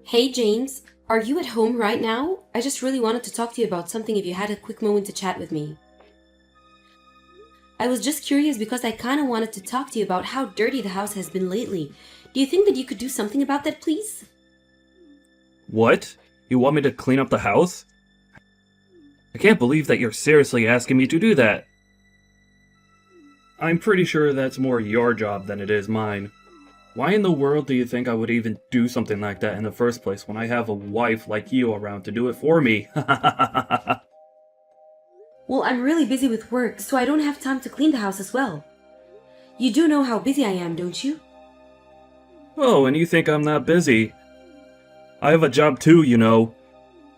Hey James, are you at home right now? I just really wanted to talk to you about something if you had a quick moment to chat with me. I was just curious because I kinda wanted to talk to you about how dirty the house has been lately. Do you think that you could do something about that, please? What? You want me to clean up the house? I can't believe that you're seriously asking me to do that. I'm pretty sure that's more your job than it is mine. Why in the world do you think I would even do something like that in the first place when I have a wife like you around to do it for me? Well, I'm really busy with work, so I don't have time to clean the house as well. You do know how busy I am, don't you? Oh, and you think I'm not busy? I have a job too, you know.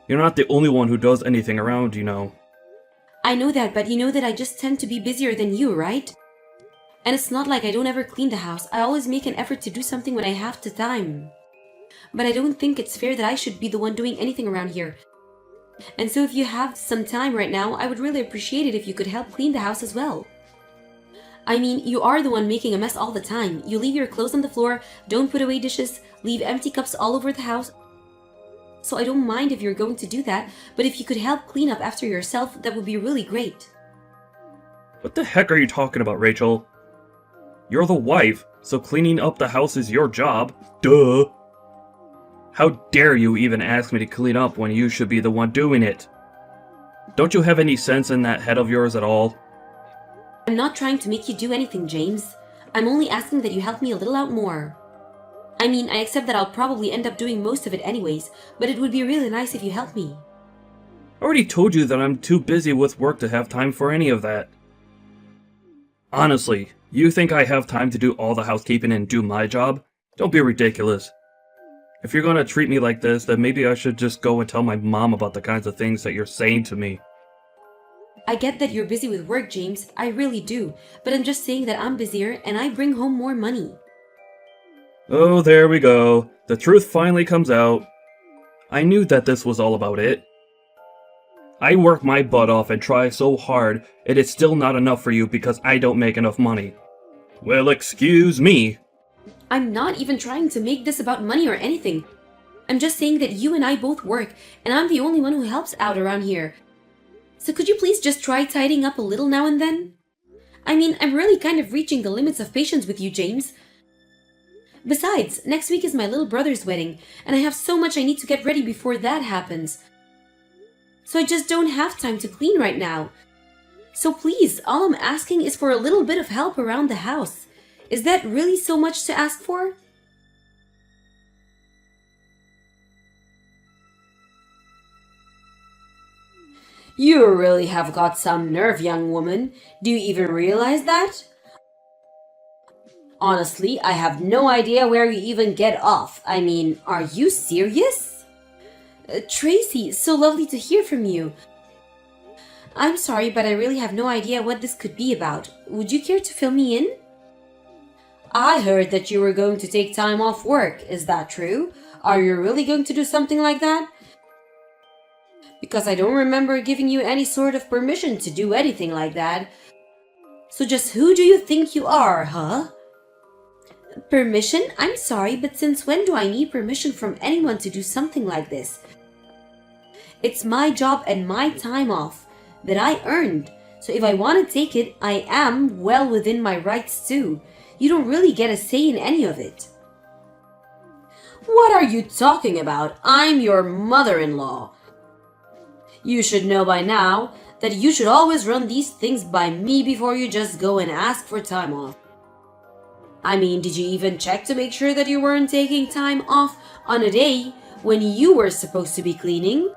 You're not the only one who does anything around, you know. I know that, but you know that I just tend to be busier than you, right? And it's not like I don't ever clean the house. I always make an effort to do something when I have the time. But I don't think it's fair that I should be the one doing anything around here. And so if you have some time right now, I would really appreciate it if you could help clean the house as well. I mean, you are the one making a mess all the time. You leave your clothes on the floor, don't put away dishes, leave empty cups all over the house. So I don't mind if you're going to do that, but if you could help clean up after yourself, that would be really great. What the heck are you talking about, Rachel? You're the wife, so cleaning up the house is your job. Duh! How dare you even ask me to clean up when you should be the one doing it? Don't you have any sense in that head of yours at all? I'm not trying to make you do anything, James. I'm only asking that you help me a little out more. I mean, I accept that I'll probably end up doing most of it anyways, but it would be really nice if you helped me. I already told you that I'm too busy with work to have time for any of that. Honestly, you think I have time to do all the housekeeping and do my job? Don't be ridiculous. If you're gonna treat me like this, then maybe I should just go and tell my mom about the kinds of things that you're saying to me. I get that you're busy with work, James. I really do. But I'm just saying that I'm busier and I bring home more money. Oh, there we go. The truth finally comes out. I knew that this was all about it. I work my butt off and try so hard, and it's still not enough for you because I don't make enough money. Well, excuse me. I'm not even trying to make this about money or anything. I'm just saying that you and I both work, and I'm the only one who helps out around here. So could you please just try tidying up a little now and then? I mean, I'm really kind of reaching the limits of patience with you, James. Besides, next week is my little brother's wedding, and I have so much I need to get ready before that happens. So I just don't have time to clean right now. So please, all I'm asking is for a little bit of help around the house. Is that really so much to ask for? You really have got some nerve, young woman. Do you even realize that? Honestly, I have no idea where you even get off. I mean, are you serious? Tracy, so lovely to hear from you. I'm sorry, but I really have no idea what this could be about. Would you care to fill me in? I heard that you were going to take time off work. Is that true? Are you really going to do something like that? Because I don't remember giving you any sort of permission to do anything like that. So just who do you think you are, huh? Permission? I'm sorry, but since when do I need permission from anyone to do something like this? It's my job and my time off that I earned. So if I want to take it, I am well within my rights too. You don't really get a say in any of it. What are you talking about? I'm your mother-in-law. You should know by now that you should always run these things by me before you just go and ask for time off. I mean, did you even check to make sure that you weren't taking time off on a day when you were supposed to be cleaning?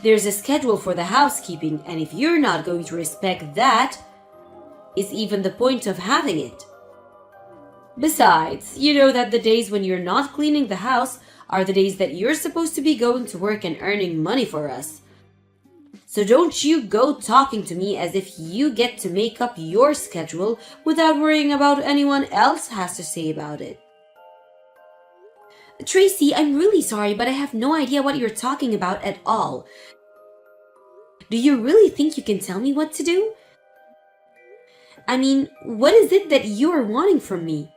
There's a schedule for the housekeeping, and if you're not going to respect that, is even the point of having it? Besides, you know that the days when you're not cleaning the house are the days that you're supposed to be going to work and earning money for us. So don't you go talking to me as if you get to make up your schedule without worrying about what anyone else has to say about it. Tracy, I'm really sorry, but I have no idea what you're talking about at all. Do you really think you can tell me what to do? I mean, what is it that you are wanting from me?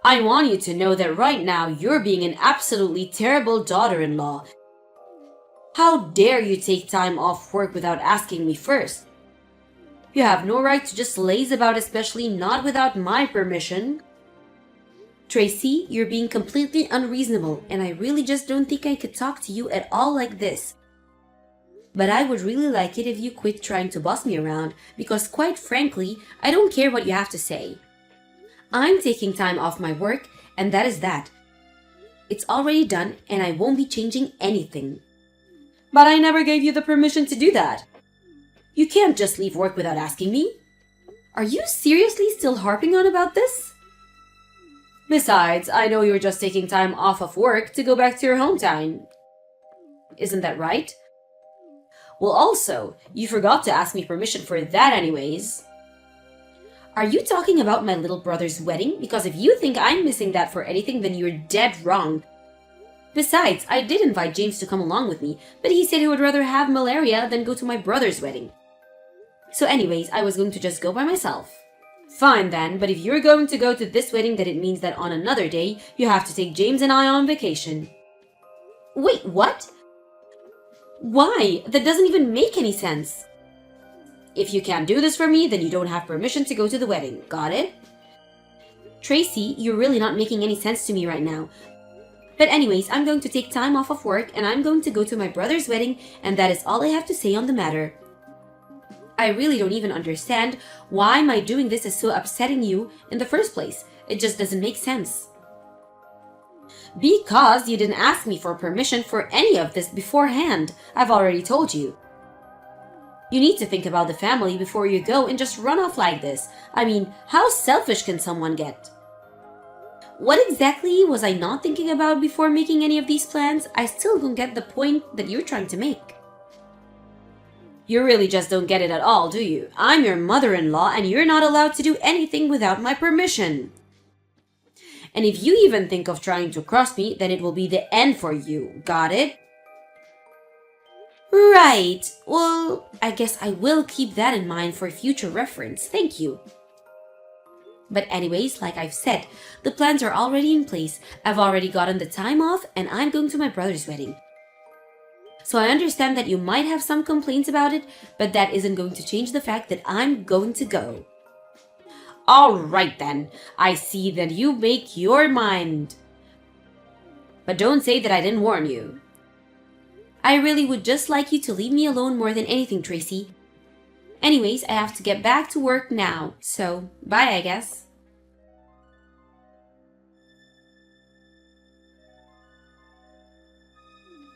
I want you to know that right now you're being an absolutely terrible daughter-in-law. How dare you take time off work without asking me first? You have no right to just laze about, especially not without my permission. Tracy, you're being completely unreasonable, and I really just don't think I could talk to you at all like this. But I would really like it if you quit trying to boss me around, because quite frankly, I don't care what you have to say. I'm taking time off my work, and that is that. It's already done, and I won't be changing anything. But I never gave you the permission to do that. You can't just leave work without asking me. Are you seriously still harping on about this? Besides, I know you're just taking time off of work to go back to your hometown. Isn't that right? Well, also, you forgot to ask me permission for that anyways. Are you talking about my little brother's wedding? Because if you think I'm missing that for anything, then you're dead wrong. Besides, I did invite James to come along with me, but he said he would rather have malaria than go to my brother's wedding. So anyways, I was going to just go by myself. Fine then, but if you're going to go to this wedding, then it means that on another day, you have to take James and I on vacation. Wait, what? Why? That doesn't even make any sense. If you can't do this for me, then you don't have permission to go to the wedding. Got it? Tracy, you're really not making any sense to me right now. But anyways, I'm going to take time off of work and I'm going to go to my brother's wedding, and that is all I have to say on the matter. I really don't even understand why my doing this is so upsetting you in the first place. It just doesn't make sense. Because you didn't ask me for permission for any of this beforehand. I've already told you. You need to think about the family before you go and just run off like this. I mean, how selfish can someone get? What exactly was I not thinking about before making any of these plans? I still don't get the point that you're trying to make. You really just don't get it at all, do you? I'm your mother-in-law and you're not allowed to do anything without my permission. And if you even think of trying to cross me, then it will be the end for you. Got it? Right. Well, I guess I will keep that in mind for future reference. Thank you. But anyways, like I've said, the plans are already in place. I've already gotten the time off and I'm going to my brother's wedding. So I understand that you might have some complaints about it, but that isn't going to change the fact that I'm going to go. Alright then, I see that you make your mind. But don't say that I didn't warn you. I really would just like you to leave me alone more than anything, Tracy. Anyways, I have to get back to work now, so bye, I guess.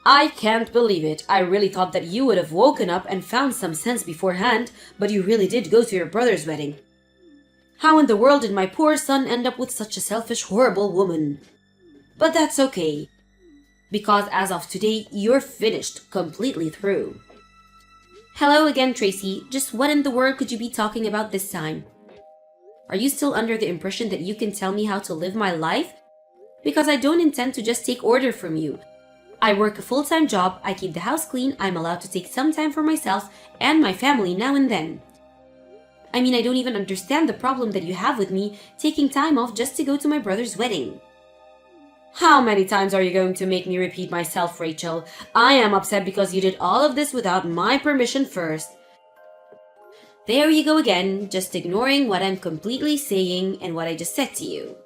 I can't believe it. I really thought that you would have woken up and found some sense beforehand, but you really did go to your brother's wedding. How in the world did my poor son end up with such a selfish, horrible woman? But that's okay, because as of today, you're finished, completely through. Hello again, Tracy. Just what in the world could you be talking about this time? Are you still under the impression that you can tell me how to live my life? Because I don't intend to just take order from you. I work a full-time job, I keep the house clean, I'm allowed to take some time for myself and my family now and then. I mean, I don't even understand the problem that you have with me taking time off just to go to my brother's wedding. How many times are you going to make me repeat myself, Rachel? I am upset because you did all of this without my permission first. There you go again, just ignoring what I'm completely saying and what I just said to you.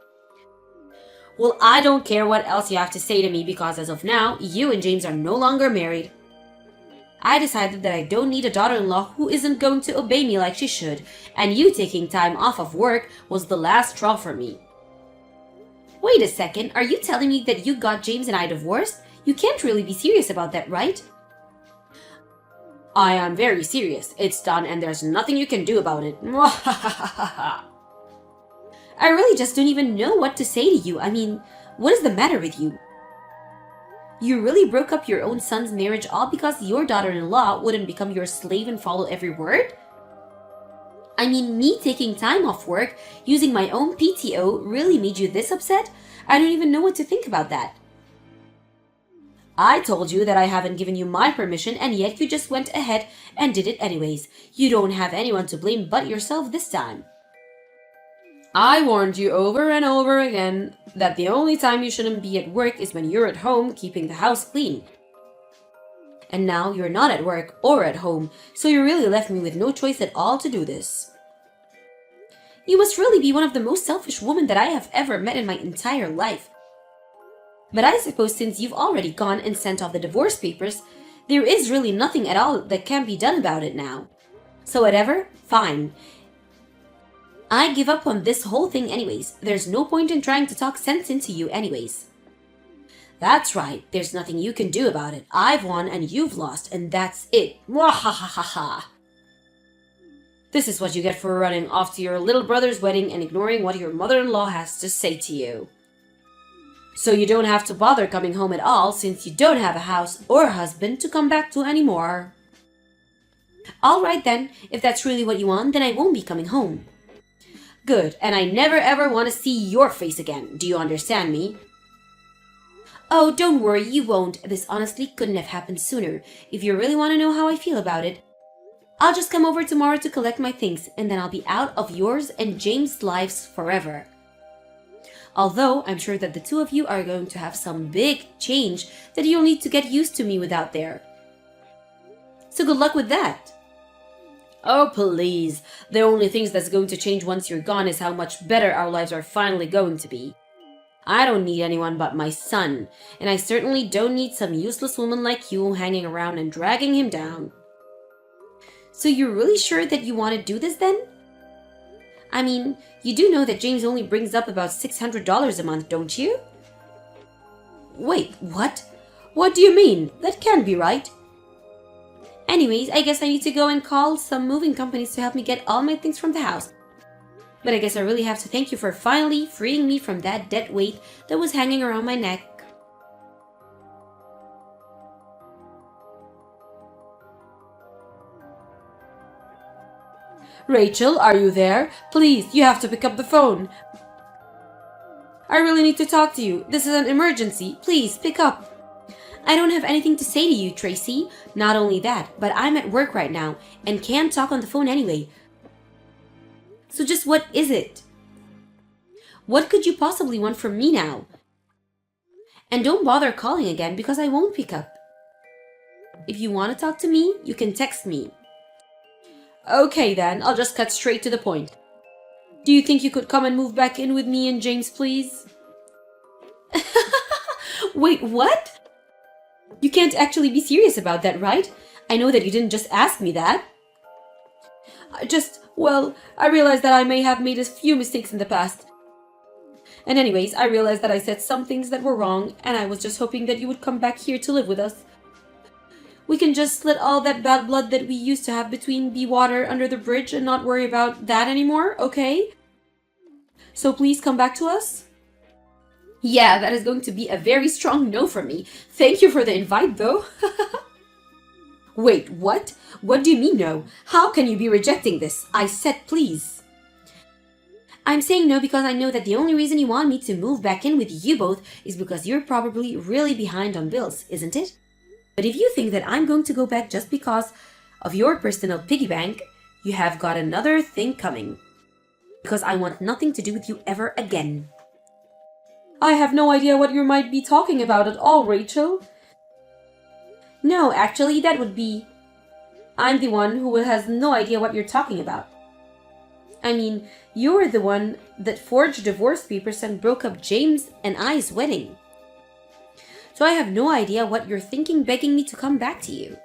Well, I don't care what else you have to say to me because as of now, you and James are no longer married. I decided that I don't need a daughter-in-law who isn't going to obey me like she should, and you taking time off of work was the last straw for me. Wait a second, are you telling me that you got James and I divorced? You can't really be serious about that, right? I am very serious. It's done and there's nothing you can do about it. I really just don't even know what to say to you. I mean, what is the matter with you? You really broke up your own son's marriage all because your daughter-in-law wouldn't become your slave and follow every word? I mean, me taking time off work, using my own PTO, really made you this upset? I don't even know what to think about that. I told you that I haven't given you my permission and yet you just went ahead and did it anyways. You don't have anyone to blame but yourself this time. I warned you over and over again that the only time you shouldn't be at work is when you're at home keeping the house clean. And now you're not at work or at home, so you really left me with no choice at all to do this. You must really be one of the most selfish women that I have ever met in my entire life. But I suppose since you've already gone and sent off the divorce papers, there is really nothing at all that can be done about it now. So whatever, fine. I give up on this whole thing anyways. There's no point in trying to talk sense into you anyways. That's right, there's nothing you can do about it. I've won and you've lost, and that's it. Mwahahaha. This is what you get for running off to your little brother's wedding and ignoring what your mother-in-law has to say to you. So you don't have to bother coming home at all since you don't have a house or husband to come back to anymore. Alright then, if that's really what you want, then I won't be coming home. Good, and I never ever want to see your face again. Do you understand me? Oh, don't worry, you won't. This honestly couldn't have happened sooner. If you really want to know how I feel about it, I'll just come over tomorrow to collect my things, and then I'll be out of yours and James' lives forever. Although I'm sure that the two of you are going to have some big change that you'll need to get used to me without there. So good luck with that. Oh, please. The only things that's going to change once you're gone is how much better our lives are finally going to be. I don't need anyone but my son, and I certainly don't need some useless woman like you hanging around and dragging him down. So you're really sure that you want to do this then? I mean, you do know that James only brings up about $600 a month, don't you? Wait, what? What do you mean? That can't be right. Anyways, I guess I need to go and call some moving companies to help me get all my things from the house. But I guess I really have to thank you for finally freeing me from that dead weight that was hanging around my neck. Rachel, are you there? Please, you have to pick up the phone. I really need to talk to you. This is an emergency. Please, pick up. I don't have anything to say to you, Tracy. Not only that, but I'm at work right now and can't talk on the phone anyway. So just what is it? What could you possibly want from me now? And don't bother calling again because I won't pick up. If you want to talk to me, you can text me. Okay then, I'll just cut straight to the point. Do you think you could come and move back in with me and James, please? Wait, what? You can't actually be serious about that, right? I know that you didn't just ask me that. I realized that I may have made a few mistakes in the past. And anyways, I realized that I said some things that were wrong, and I was just hoping that you would come back here to live with us. We can just let all that bad blood that we used to have between be water under the bridge and not worry about that anymore, okay? So please come back to us? Yeah, that is going to be a very strong no from me. Thank you for the invite, though. Wait, what? What do you mean no? How can you be rejecting this? I said please. I'm saying no because I know that the only reason you want me to move back in with you both is because you're probably really behind on bills, isn't it? But if you think that I'm going to go back just because of your personal piggy bank, you have got another thing coming. Because I want nothing to do with you ever again. I have no idea what you might be talking about at all, Rachel. No, actually, that would be... I'm the one who has no idea what you're talking about. I mean, you were the one that forged divorce papers and broke up James and I's wedding. So I have no idea what you're thinking begging me to come back to you.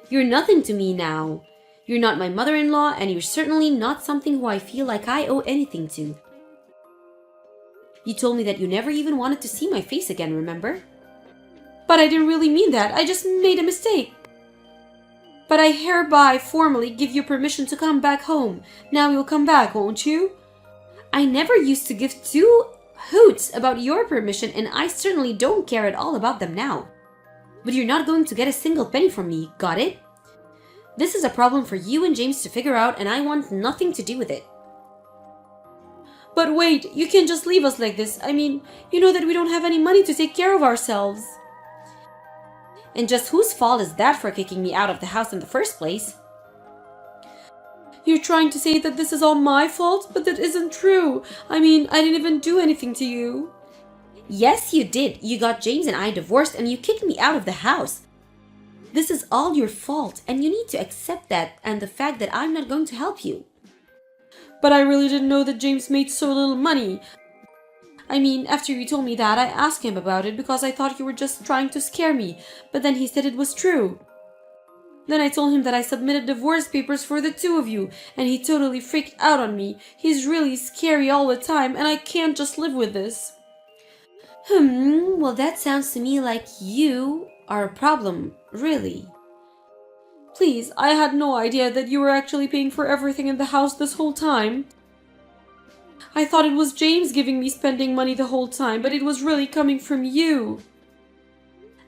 You're nothing to me now. You're not my mother-in-law, and you're certainly not something who I feel like I owe anything to. You told me that you never even wanted to see my face again, remember? But I didn't really mean that. I just made a mistake. But I hereby formally give you permission to come back home. Now you'll come back, won't you? I never used to give two hoots about your permission, and I certainly don't care at all about them now. But you're not going to get a single penny from me, got it? This is a problem for you and James to figure out, and I want nothing to do with it. But wait, you can't just leave us like this. I mean, you know that we don't have any money to take care of ourselves. And just whose fault is that for kicking me out of the house in the first place? You're trying to say that this is all my fault, but that isn't true. I mean, I didn't even do anything to you. Yes, you did. You got James and I divorced and you kicked me out of the house. This is all your fault, and you need to accept that and the fact that I'm not going to help you. But I really didn't know that James made so little money. I mean, after you told me that, I asked him about it because I thought you were just trying to scare me, but then he said it was true. Then I told him that I submitted divorce papers for the two of you, and he totally freaked out on me. He's really scary all the time, and I can't just live with this. Well, that sounds to me like you are a problem, really. Please, I had no idea that you were actually paying for everything in the house this whole time. I thought it was James giving me spending money the whole time, but it was really coming from you.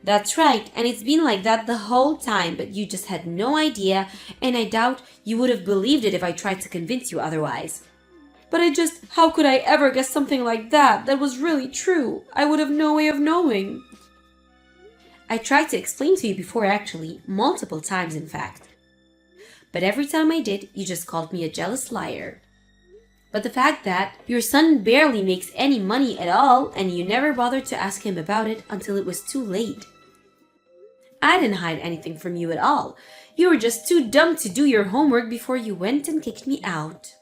That's right, and it's been like that the whole time, but you just had no idea, and I doubt you would have believed it if I tried to convince you otherwise. But how could I ever guess something like that? That was really true. I would have no way of knowing. I tried to explain to you before actually, multiple times in fact. But every time I did, you just called me a jealous liar. But the fact that your son barely makes any money at all and you never bothered to ask him about it until it was too late. I didn't hide anything from you at all. You were just too dumb to do your homework before you went and kicked me out.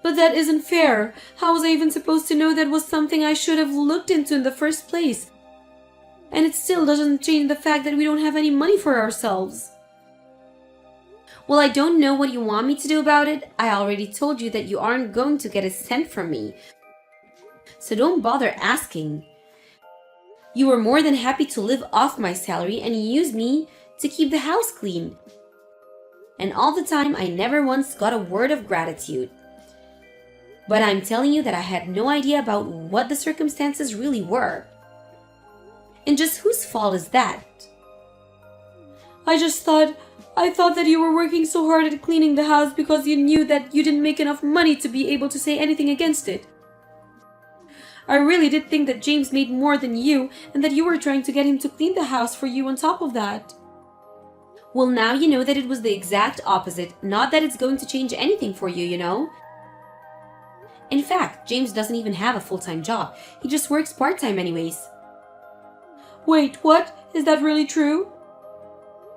But that isn't fair. How was I even supposed to know that was something I should have looked into in the first place? And it still doesn't change the fact that we don't have any money for ourselves. Well, I don't know what you want me to do about it. I already told you that you aren't going to get a cent from me. So don't bother asking. You were more than happy to live off my salary and use me to keep the house clean. And all the time, I never once got a word of gratitude. But I'm telling you that I had no idea about what the circumstances really were. And just whose fault is that? I thought that you were working so hard at cleaning the house because you knew that you didn't make enough money to be able to say anything against it. I really did think that James made more than you and that you were trying to get him to clean the house for you on top of that. Well, now you know that it was the exact opposite, not that it's going to change anything for you, you know? In fact, James doesn't even have a full-time job. He just works part-time anyways. Wait, what? Is that really true?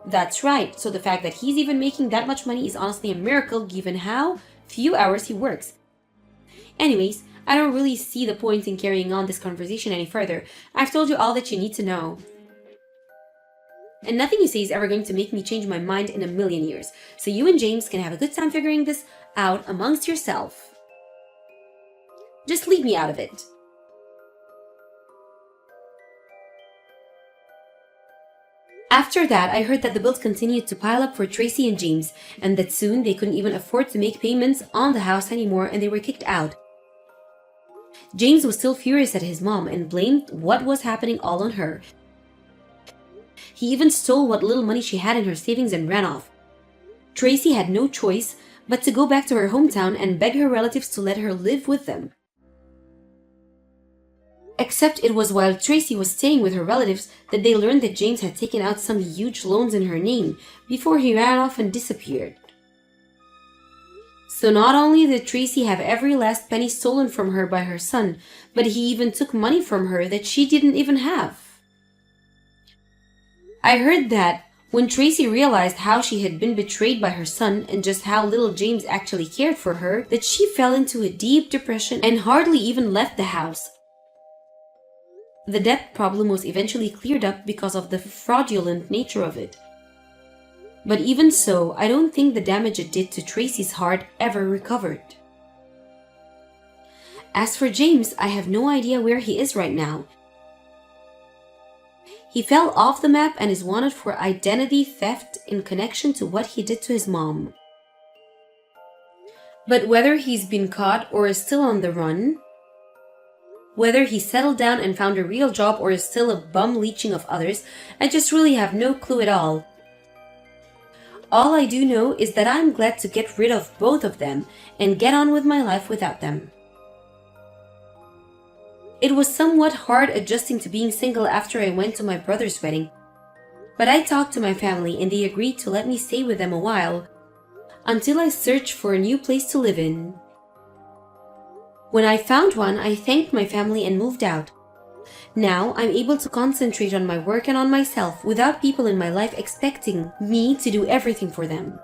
That's right. So the fact that he's even making that much money is honestly a miracle given how few hours he works. Anyways, I don't really see the point in carrying on this conversation any further. I've told you all that you need to know. And nothing you say is ever going to make me change my mind in a million years. So you and James can have a good time figuring this out amongst yourself. Just leave me out of it. After that, I heard that the bills continued to pile up for Tracy and James, and that soon they couldn't even afford to make payments on the house anymore and they were kicked out. James was still furious at his mom and blamed what was happening all on her. He even stole what little money she had in her savings and ran off. Tracy had no choice but to go back to her hometown and beg her relatives to let her live with them. Except it was while Tracy was staying with her relatives that they learned that James had taken out some huge loans in her name before he ran off and disappeared. So not only did Tracy have every last penny stolen from her by her son, but he even took money from her that she didn't even have. I heard that when Tracy realized how she had been betrayed by her son and just how little James actually cared for her, that she fell into a deep depression and hardly even left the house. The debt problem was eventually cleared up because of the fraudulent nature of it. But even so, I don't think the damage it did to Tracy's heart ever recovered. As for James, I have no idea where he is right now. He fell off the map and is wanted for identity theft in connection to what he did to his mom. But whether he's been caught or is still on the run, whether he settled down and found a real job or is still a bum leeching of others, I just really have no clue at all. All I do know is that I'm glad to get rid of both of them and get on with my life without them. It was somewhat hard adjusting to being single after I went to my brother's wedding, but I talked to my family and they agreed to let me stay with them a while until I searched for a new place to live in. When I found one, I thanked my family and moved out. Now I'm able to concentrate on my work and on myself without people in my life expecting me to do everything for them.